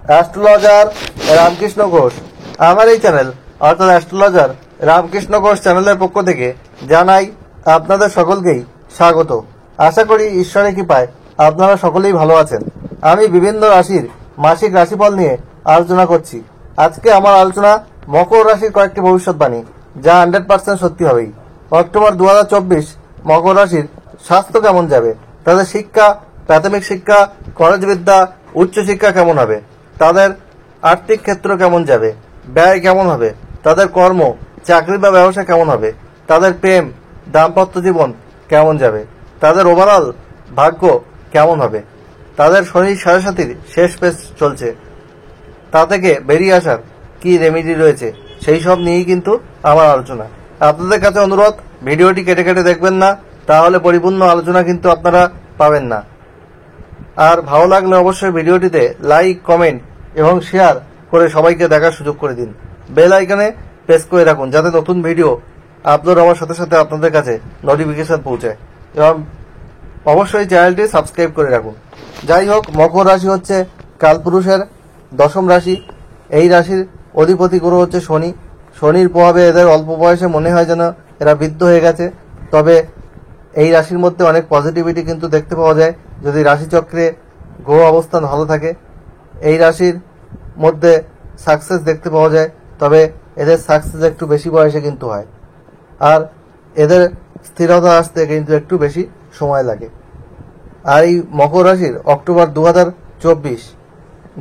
Astrologer Ramakrishna Ghosh. আমার এই channel অর্থাৎ অ্যাস্ট্রোলজার রামকৃষ্ণ ঘোষ চ্যানেলের পক্ষ থেকে জানাই আপনাদের সকলকেই স্বাগত। আশা করি ঈশ্বরের কৃপায় আপনারা সকলেই ভালো আছেন। আমি বিভিন্ন রাশির মাসিক রাশিফল নিয়ে আলোচনা করছি। আজকে আমার আলোচনা মকর রাশির কয়েকটি ভবিষ্যৎবাণী, যা 100% সত্যি হবেই। অক্টোবর 2024 মকর রাশির স্বাস্থ্য কেমন যাবে, তাদের শিক্ষা, প্রাথমিক শিক্ষা, কলেজ বিদ্যা, উচ্চশিক্ষা কেমন হবে, তাদের আর্থিক ক্ষেত্র কেমন যাবে, ব্যয় কেমন হবে, তাদের কর্ম, চাকরি বা ব্যবসা কেমন হবে, তাদের প্রেম, দাম্পত্য জীবন কেমন যাবে, তাদের ওভারঅল ভাগ্য কেমন হবে, তাদের শনি 7.5 শেষ পেজ চলছে, তা থেকে বেরিয়ে আসার কি রেমেডি রয়েছে, সেই সব নিয়েই কিন্তু আমার আলোচনা। আপনাদের কাছে অনুরোধ, ভিডিওটি কেটে কেটে দেখবেন না, তাহলে পরিপূর্ণ আলোচনা কিন্তু আপনারা পাবেন না। আর ভালো লাগলে অবশ্যই ভিডিওটিতে লাইক, কমেন্ট এবং শেয়ার করে সবাইকে দেখার সুযোগ করে দিন। বেল আইকনে প্রেস করে রাখুন, যাতে নতুন ভিডিও আপলোড হওয়ার সাথে সাথে আপনাদের কাছে নোটিফিকেশন পৌঁছায়, এবং অবশ্যই চ্যানেলটি সাবস্ক্রাইব করে রাখুন। যাই হোক, মকর রাশি হচ্ছে কালপুরুষের 10ম রাশি। এই রাশির অধিপতি গ্রহ হচ্ছে শনি। শনির প্রভাবে এদের অল্প বয়সে মনে হয় যেন এরা বৃদ্ধ হয়ে গেছে। তবে এই রাশির মধ্যে অনেক পজিটিভিটি কিন্তু দেখতে পাওয়া যায় যদি রাশিচক্রে গ্রহ অবস্থান ভালো থাকে। এই রাশির মধ্যে সাকসেস দেখতে পাওয়া যায়, তবে এদের সাকসেস একটু বেশি বয়সে কিন্তু হয়, আর এদের স্থিরতা আসতে কিন্তু একটু বেশি সময় লাগে। আর এই মকর রাশির অক্টোবর 2024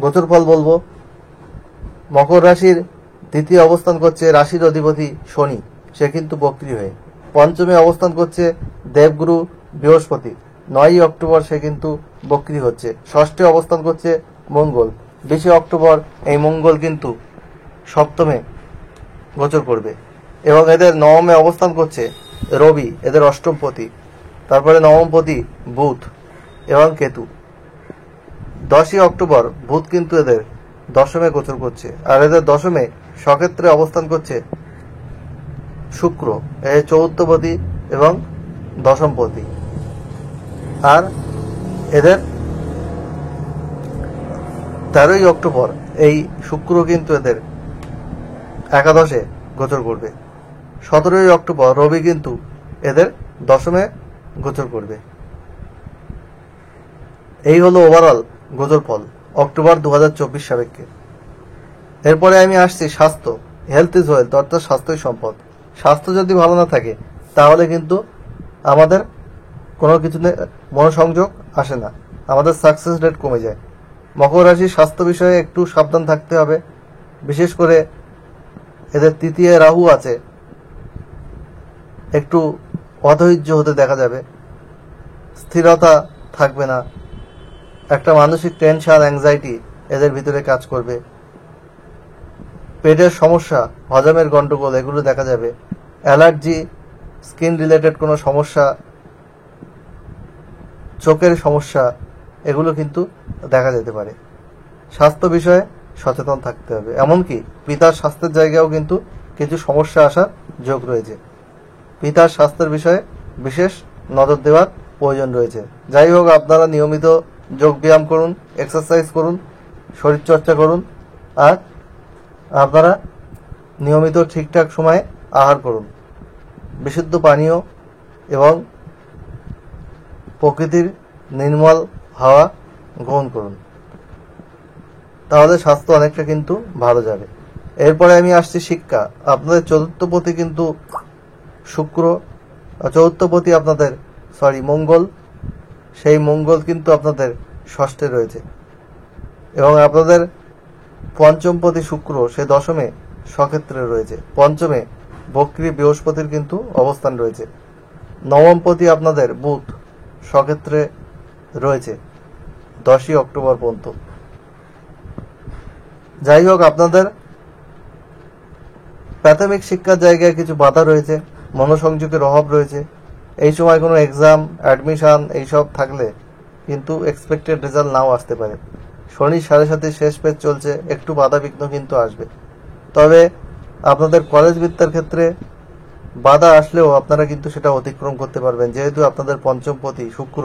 গোচরফল বলবো। মকর রাশির দ্বিতীয় অবস্থান করছে রাশির অধিপতি শনি, সে কিন্তু বক্রী হয়ে। পঞ্চমে অবস্থান করছে দেবগুরু বৃহস্পতি, 9 অক্টোবর সে কিন্তু বক্রী হচ্ছে। ষষ্ঠে অবস্থান করছে মঙ্গল, 20 অক্টোবর এই মঙ্গল কিন্তু সপ্তমে গোচর করবে। এবং এদের নবমে অবস্থান করছে রবি, এদের অষ্টমপতি। তারপরে নবমপতি বুধ এবং কেতু। 10 অক্টোবর বুধ কিন্তু এদের দশমে গোচর করছে, আর এদের দশমে স্বক্ষেত্রে অবস্থান করছে শুক্র, এর চতুর্থপতি এবং দশমপতি। আর এদের 13 অক্টোবর এই শুক্র কিন্তু এদের একাদশে গোচর করবে। 17 অক্টোবর রবি কিন্তু এদের দশমে গোচর করবে। এই হলো ওভারঅল গোচর ফল অক্টোবর 2024 সাপেক্ষে। এরপরে আমি আসছি স্বাস্থ্য। হেলথ ইজ ওয়েলথ, অর্থাৎ স্বাস্থ্যই সম্পদ। স্বাস্থ্য যদি ভালো না থাকে তাহলে কিন্তু আমাদের কোনো কিছু মনোসংযোগ আসে না, আমাদের সাকসেস রেট কমে যায়। মকর রাশির স্বাস্থ্য বিষয়ে একটু সাবধান থাকতে হবে। বিশেষ করে এদের তৃতীয় রাহু আছে, একটু অধৈর্য হতে দেখা যাবে, স্থিরতা থাকবে না, একটা মানসিক টেনশন, অ্যাংজাইটি এদের ভিতরে কাজ করবে। পেটের সমস্যা, হজমের গন্ডগোল এগুলো দেখা যাবে। অ্যালার্জি, স্কিন রিলেটেড কোনো সমস্যা, চোখের সমস্যা এগুলো কিন্তু দেখা যেতে পারে। স্বাস্থ্য বিষয়ে সচেতন থাকতে হবে। এমনকি পিতার স্বাস্থ্যের জায়গায়ও কিন্তু কিছু সমস্যা আসার যোগ রয়েছে। পিতার স্বাস্থ্যের বিষয়ে বিশেষ নজর দেওয়ার প্রয়োজন রয়েছে। যাই হোক, আপনারা নিয়মিত যোগব্যায়াম করুন, এক্সারসাইজ করুন, শরীরচর্চা করুন, আর আপনারা নিয়মিত ঠিকঠাক সময়ে আহার করুন, বিশুদ্ধ পানীয় এবং প্রকৃতির নির্মল হাওয়া গ্রহণ করুন, তাহলে স্বাস্থ্য অনেকটা কিন্তু ভালো যাবে। এরপরে আমি আসছি শিক্ষা। আপনাদের চতুর্থপতি কিন্তু শুক্র, চতুর্থপতি আপনাদের মঙ্গল, সেই মঙ্গল কিন্তু আপনাদের ষষ্ঠে রয়েছে। এবং আপনাদের পঞ্চমপতি শুক্র, সে দশমে স্বক্ষেত্রে রয়েছে। পঞ্চমে বক্রী বৃহস্পতির কিন্তু অবস্থান রয়েছে। নবমপতি আপনাদের বুধ স্বক্ষেত্রে রয়েছে 10 অক্টোবর পর্যন্ত। যাই হোক, আপনাদের প্রাথমিক শিক্ষার জায়গায় কিছু বাধা রয়েছে, মনোসংযোগের অভাব রয়েছে। এই সময় কোনো এক্সাম, অ্যাডমিশন এইসব থাকলে কিন্তু এক্সপেক্টেড রেজাল্ট নাও আসতে পারে। শনি 7.5 শেষ পেজ চলছে, একটু বাধা বিঘ্ন কিন্তু আসবে। তবে আপনাদের কলেজ বিদ্যার ক্ষেত্রে বাধা আসলেও আপনারা কিন্তু সেটা অতিক্রম করতে পারবেন, যেহেতু আপনাদের পঞ্চমপতি শুক্র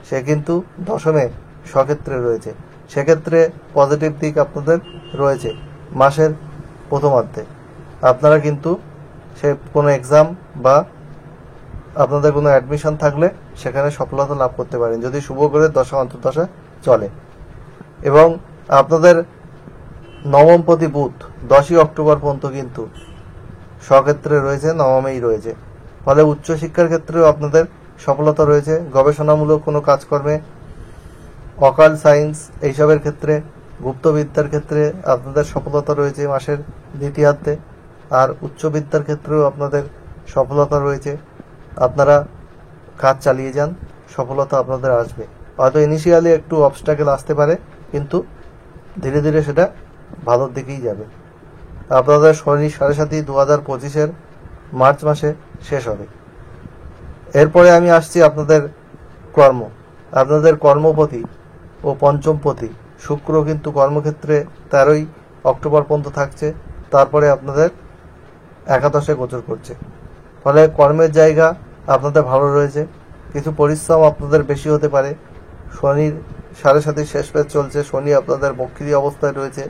সে কিন্তু দশমে স্বক্ষেত্রে রয়েছে। সেক্ষেত্রে পজিটিভ দিক আপনাদের রয়েছে। মাসের প্রথমার্ধে আপনারা কিন্তু সে কোনো এক্সাম বা আপনাদের কোনো অ্যাডমিশন থাকলে সেখানে সফলতা লাভ করতে পারেন যদি শুভ গ্রহের দশা অন্তর্দশা চলে। এবং আপনাদের নবমপতি বুধ 10ই অক্টোবর পর্যন্ত কিন্তু স্বক্ষেত্রে রয়েছে, নবমেই রয়েছে। ফলে উচ্চশিক্ষার ক্ষেত্রেও আপনাদের সফলতা রয়েছে। গবেষণামূলক কোনো কাজকর্মে, অকাল সায়েন্স এইসবের ক্ষেত্রে, গুপ্তবিদ্যার ক্ষেত্রে আপনাদের সফলতা রয়েছে মাসের দ্বিতীয়ার্ধে। আর উচ্চবিদ্যার ক্ষেত্রেও আপনাদের সফলতা রয়েছে। আপনারা কাজ চালিয়ে যান, সফলতা আপনাদের আসবে। হয়তো ইনিশিয়ালি একটু অবস্ট্যাকেল আসতে পারে, কিন্তু ধীরে ধীরে সেটা ভালোর দিকেই যাবে। আপনাদের শনি সাড়ে সাতই 2025 মার্চ মাসে শেষ হবে। এরপরে আমি আসছি আপনাদের কর্ম। আপনাদের কর্মপতি ও পঞ্চমপতি শুক্র কিন্তু কর্মক্ষেত্রে 13ই অক্টোবর পর্যন্ত থাকছে, তারপরে আপনাদের একাদশে গোচর করছে। ফলে কর্মের জায়গা আপনাদের ভালো রয়েছে। কিছু পরিশ্রম আপনাদের বেশি হতে পারে। শনির সাড়ে সাতই শেষ পেজ চলছে, শনি আপনাদের বক্রী অবস্থায় রয়েছে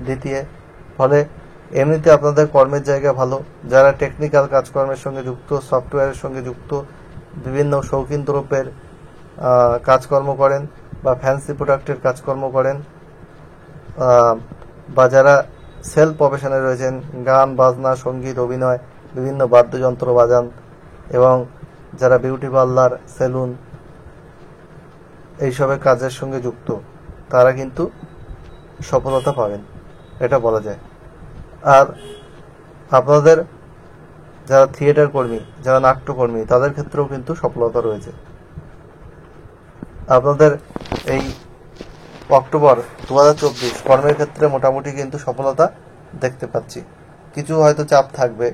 দ্বিতীয়। ফলে এমনিতে আপনাদের কর্মের জায়গা ভালো। যারা টেকনিক্যাল কাজকর্মের সঙ্গে যুক্ত, সফটওয়্যারের সঙ্গে যুক্ত, বিভিন্ন শৌখিন দ্রব্যের কাজকর্ম করেন বা ফ্যান্সি প্রোডাক্টের কাজকর্ম করেন, বা যারা সেলফ প্রফেশনে রয়েছেন, গান বাজনা, সঙ্গীত, অভিনয়, বিভিন্ন বাদ্যযন্ত্র বাজান, এবং যারা বিউটি পার্লার, সেলুন এইসবের কাজের সঙ্গে যুক্ত, তারা কিন্তু সফলতা পাবেন, এটা বলা যায়। আর আপনাদের যারা থিয়েটার কর্মী, যারা নাট্যকর্মী, তাদের ক্ষেত্রেও কিন্তু সফলতা রয়েছে। আপনাদের এই অক্টোবর 2024 কর্মের ক্ষেত্রে মোটামুটি কিন্তু সফলতা দেখতে পাচ্ছি। কিছু হয়তো চাপ থাকবে,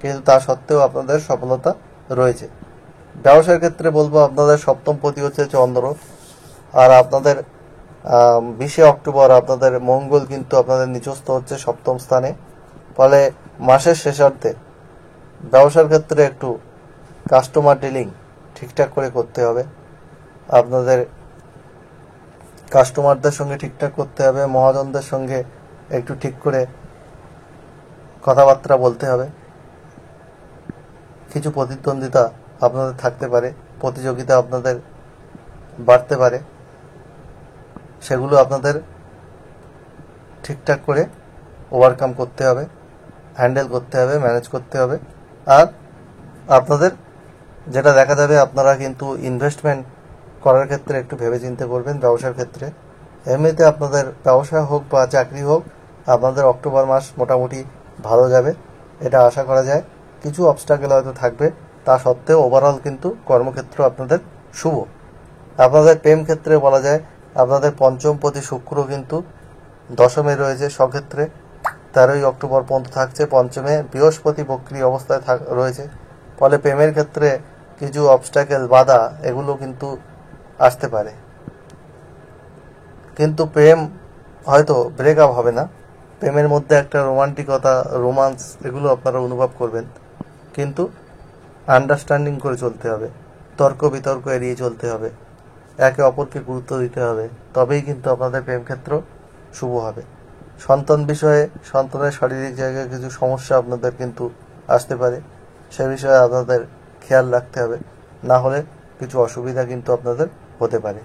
কিন্তু তা সত্ত্বেও আপনাদের সফলতা রয়েছে। ব্যবসার ক্ষেত্রে বলবো আপনাদের সপ্তমপতি হচ্ছে চন্দ্র। আর আপনাদের 20 অক্টোবর আপনাদের মঙ্গল কিন্তু আপনাদের নিচস্থ হচ্ছে সপ্তম স্থানে। ফলে মাসের শেষার্ধে ব্যবসার ক্ষেত্রে একটু কাস্টমার ডিলিং ঠিকঠাক করে করতে হবে। আপনাদের কাস্টমারদের সঙ্গে ঠিকঠাক করতে হবে, মহাজনদের সঙ্গে একটু ঠিক করে কথাবার্তা বলতে হবে। কিছু প্রতিদ্বন্দ্বিতা আপনাদের থাকতে পারে, প্রতিযোগিতা আপনাদের বাড়তে পারে, সেগুলো আপনাদের ঠিকঠাক করে ওভারকাম করতে হবে, হ্যান্ডেল করতে হবে, ম্যানেজ করতে হবে। আর আপনাদের যেটা দেখা যাবে, আপনারা কিন্তু ইনভেস্টমেন্ট করার ক্ষেত্রে একটু ভেবেচিন্তে করবেন ব্যবসার ক্ষেত্রে। এমনিতে আপনাদের ব্যবসা হোক বা চাকরি হোক, আপনাদের অক্টোবর মাস মোটামুটি ভালো যাবে, এটা আশা করা যায়। কিছু অবস্ট্যাকেল হয়তো থাকবে, তা সত্ত্বেও ওভারঅল কিন্তু কর্মক্ষেত্র আপনাদের শুভ। আপনাদের প্রেম ক্ষেত্রে বলা যায়, আপনাদের পঞ্চমপতি শুক্র কিন্তু দশমে রয়েছে স্বক্ষেত্রে, 13ই অক্টোবর পর্যন্ত থাকছে। পঞ্চমে বৃহস্পতি বক্রী অবস্থায় রয়েছে। ফলে প্রেমের ক্ষেত্রে কিছু অবস্ট্যাকেল, বাধা, এগুলো কিন্তু আসতে পারে। কিন্তু প্রেম হয়তো ব্রেকআপ হবে না, প্রেমের মধ্যে একটা রোমান্টিকতা, রোমান্স, এগুলো আপনারা অনুভব করবেন। কিন্তু আন্ডারস্ট্যান্ডিং করে চলতে হবে, তর্ক বিতর্ক এড়িয়ে চলতে হবে, একে অপরকে গুরুত্ব দিতে হবে, তবেই কিন্তু আপনাদের প্রেম ক্ষেত্র শুভ হবে। সন্তান বিষয়ে, সন্তানের শারীরিক জায়গায় কিছু সমস্যা আপনাদের কিন্তু আসতে পারে, সে বিষয়ে আপনাদের খেয়াল রাখতে হবে, না হলে কিছু অসুবিধা কিন্তু আপনাদের হতে পারে।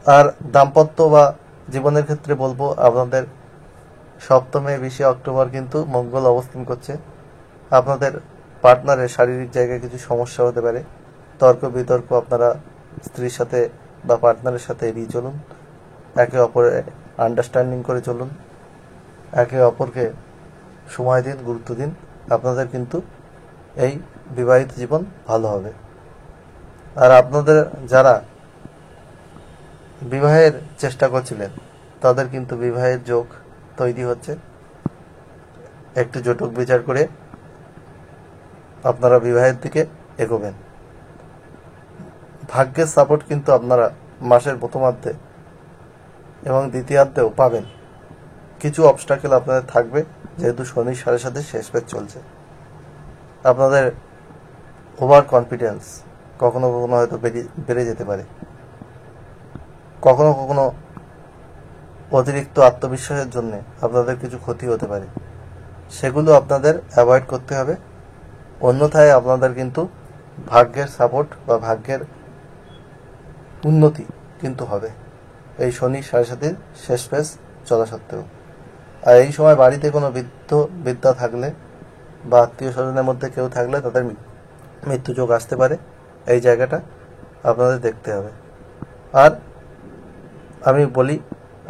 আর দাম্পত্য বা জীবনের ক্ষেত্রে বলবো, আপনাদের সপ্তমে 20 অক্টোবর কিন্তু মঙ্গল অবস্থান করছে। আপনাদের পার্টনারের শারীরিক জায়গায় কিছু সমস্যা হতে পারে, তর্ক বিতর্ক আপনারা স্ত্রীর সাথে বা পার্টনারের সাথে এড়িয়ে চলুন, একে অপরে আন্ডারস্ট্যান্ডিং করে চলুন, একে অপরকে সময় দিন, গুরুত্ব দিন। আপনাদের কিন্তু এই বিবাহিত জীবন ভালো হবে। আর আপনাদের যারা বিবাহের চেষ্টা করছিলেন, তাদের কিন্তু বিবাহের যোগ তৈরি হচ্ছে। একটু জটক বিচার করে আপনারা বিবাহের দিকে এগোবেন। ভাগ্যের সাপোর্ট কিন্তু আপনারা মাসের প্রথমার্ধে এবং দ্বিতীয়ার্ধেও পাবেন। কিছু অবস্ট্যাকেল আপনাদের থাকবে, যেহেতু শনি সাড়ে সাথে শেষ পেজ চলছে। আপনাদের ওভার কনফিডেন্স কখনো কখনো হয়তো বেড়ে যেতে পারে, কখনো কখনো অতিরিক্ত আত্মবিশ্বাসের জন্য আপনাদের কিছু ক্ষতি হতে পারে, সেগুলো আপনাদের অ্যাভয়েড করতে হবে। অন্যথায় আপনাদের কিন্তু ভাগ্যের সাপোর্ট বা ভাগ্যের উন্নতি কিন্তু হবে এই শনি 7.5 শেষ ফেজ চলা সত্ত্বেও। আর এই সময় বাড়িতে কোনো বিদ্যা থাকলে বা আত্মীয় স্বজনের মধ্যে কেউ থাকলে তাদের মৃত্যু যোগ আসতে পারে, এই জায়গাটা আপনাদের দেখতে হবে। আর আমি বলি,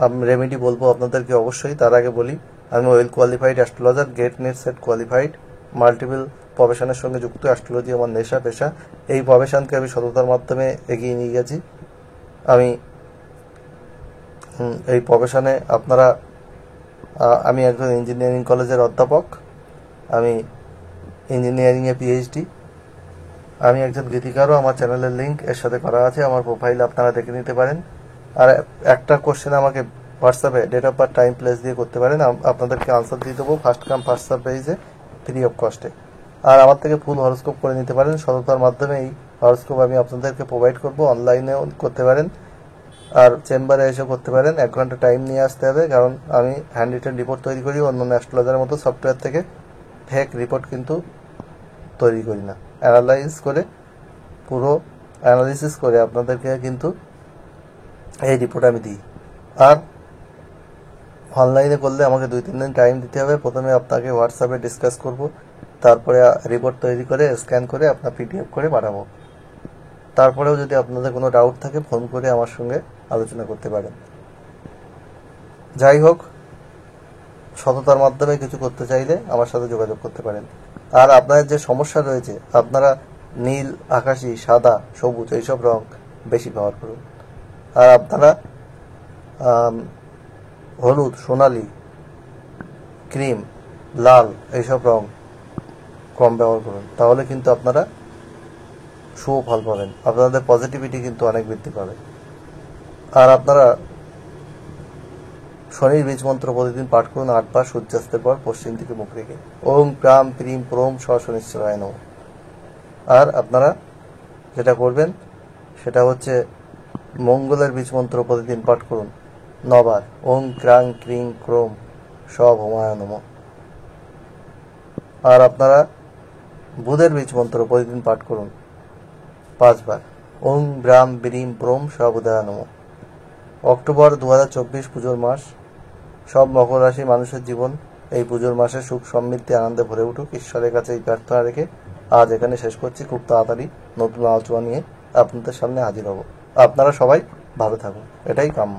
আমি রেমেডি বলবো আপনাদেরকে অবশ্যই, তার আগে বলি আমি well qualified astrologer, GATE NET SET qualified, multiple প্রফেশনের সঙ্গে যুক্ত। অ্যাস্ট্রোলজি আমার নেশা পেশা। এই প্রফেশনকে আমি সততার মাধ্যমে এগিয়ে নিয়ে গেছি। আমি এই প্রফেশনে আমি একজন ইঞ্জিনিয়ারিং কলেজের অধ্যাপক, আমি ইঞ্জিনিয়ারিংয়ে পিএইচডি, আমি একজন গীতিকারও। আমার চ্যানেলের লিঙ্ক এর সাথে করা আছে, আমার প্রোফাইল আপনারা দেখে নিতে পারেন। আর একটা কোশ্চেন আমাকে হোয়াটসঅ্যাপে date of birth, time, place দিয়ে করতে পারেন, আপনাদেরকে আনসার দিয়ে দেবো ফার্স্ট কাম ফার্স্ট সার্ভ বেসিসে, ফ্রি অফ কস্টে। আর আমার থেকে ফুল হরোস্কোপ করে নিতে পারেন, সততার মাধ্যমে এই হরোস্কোপ আমি আপনাদেরকে প্রোভাইড করবো। অনলাইনেও করতে পারেন আর চেম্বারে এসেও করতে পারেন। 1 ঘন্টা টাইম নিয়ে আসতে হবে, কারণ আমি হ্যান্ড রিটেন রিপোর্ট তৈরি করি, অন্যান্য অ্যাস্ট্রোলজারের মতো সফটওয়্যার থেকে ফেক রিপোর্ট কিন্তু তৈরি করি না। পুরো অ্যানালিসিস করে আপনাদেরকে কিন্তু এই রিপোর্ট আমি দিই। আর অনলাইনে করলে আমাকে 2-3 দিন টাইম দিতে হবে। প্রথমে আপনাকে হোয়াটসঅ্যাপে ডিসকাস করব, তারপরে রিপোর্ট তৈরি করে স্ক্যান করে আপনার পিডিএফ করে পাঠাবো। তারপরেও যদি আপনাদের কোনো ডাউট থাকে ফোন করে আমার সঙ্গে আলোচনা করতে পারেন। যাই হোক, সততার মাধ্যমে কিছু করতে চাইলে আমার সাথে যোগাযোগ করতে পারেন। আর আপনাদের যে সমস্যা রয়েছে, আপনারা নীল, আকাশি, সাদা, সবুজ এইসব রং বেশি ব্যবহার করুন। আর আপনারা হলুদ, সোনালি, ক্রিম, লাল এইসব রং কম ব্যবহার করুন, তাহলে কিন্তু আপনারা শুভ ফল পাবেন, আপনাদের পজিটিভিটি কিন্তু অনেক বৃদ্ধি পাবে। আর আপনারা শনির বীজ মন্ত্র প্রতিদিন পাঠ করুন 8 বার সূর্যাস্তের পর পশ্চিম দিকে মুখ রেখে, ওম প্রাম প্রিম প্রোম শনিশ্চরায় নমঃ। আর আপনারা যেটা করবেন সেটা হচ্ছে মঙ্গলের বীজ মন্ত্র প্রতিদিন পাঠ করুন 9 বার, ওম ক্রাং ক্রিং ক্রোম ভৌমায় নমঃ। আর আপনারা বুধের বীজ মন্ত্র প্রতিদিন পাঠ করুন 5 বার, ওম ব্রাম ব্রিম প্রোম বুধায় নমঃ। অক্টোবর 2024 পুজোর মাস, সব মকর রাশি মানুষের জীবন এই পুজোর মাসে সুখ সমৃদ্ধি আনন্দে ভরে উঠুক, ঈশ্বরের কাছে এই প্রার্থনা রেখে আজ এখানে শেষ করছি। খুব তাড়াতাড়ি নতুন আলোচনা নিয়ে আপনাদের সামনে হাজির হব। আপনারা সবাই ভালো থাকুন, এটাই কাম্য।